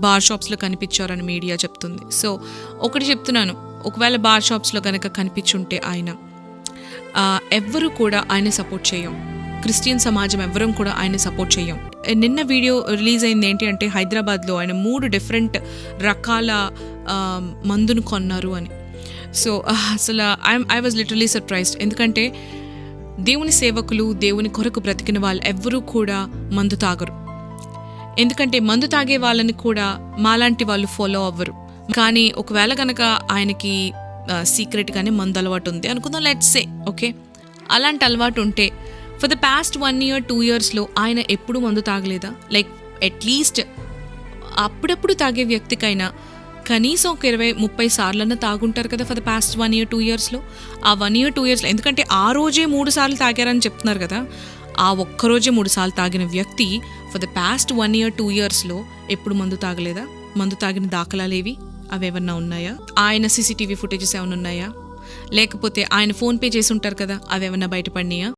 Bar షాప్స్లో కనిపించారని media చెప్తుంది. So ఒకటి చెప్తున్నాను, ఒకవేళ బార్ షాప్స్లో కనుక కనిపించుంటే ఆయన ఎవ్వరూ కూడా ఆయన సపోర్ట్ చేయం. క్రిస్టియన్ సమాజం ఎవ్వరం కూడా ఆయన సపోర్ట్ చేయం. నిన్న వీడియో రిలీజ్ అయింది ఏంటి అంటే హైదరాబాద్లో ఆయన 3 డిఫరెంట్ రకాల మందును కొన్నారు అని. సో అసలు ఐ వాజ్ లిటరలీ సర్ప్రైజ్డ్. ఎందుకంటే దేవుని సేవకులు, దేవుని కొరకు బ్రతికిన వాళ్ళు ఎవ్వరూ కూడా మందు తాగరు. ఎందుకంటే మందు తాగే వాళ్ళని కూడా మాలాంటి వాళ్ళు ఫాలో అవ్వరు. కానీ ఒకవేళ కనుక ఆయనకి సీక్రెట్గానే మందు అలవాటు ఉంది అనుకుందాం, లెట్స్ సే, ఓకే, అలాంటి అలవాటు ఉంటే ఫర్ ద పాస్ట్ 1 year 2 yearsలో ఆయన ఎప్పుడు మందు తాగలేదా? లైక్ అట్లీస్ట్ అప్పుడప్పుడు తాగే వ్యక్తికైనా కనీసం ఒక 20-30 సార్లన్నా తాగుంటారు కదా ఫర్ ద పాస్ట్ 1 year 2 yearsలో. ఆ 1 year 2 yearsలో, ఎందుకంటే ఆ రోజే 3 సార్లు తాగారని చెప్తున్నారు కదా, ఆ ఒక్కరోజే 3 సార్లు తాగిన వ్యక్తి ఫర్ ద పాస్ట్ 1 year 2 yearsలో ఎప్పుడు మందు తాగలేదా? మందు తాగిన దాఖలాలేవి అవేమన్నా ఉన్నాయా? ఆయన సీసీటీవీ ఫుటేజెస్ ఏమైనా ఉన్నాయా? లేకపోతే ఆయన ఫోన్పే చేసి ఉంటారు కదా, అవేమన్నా బయటపడినాయా?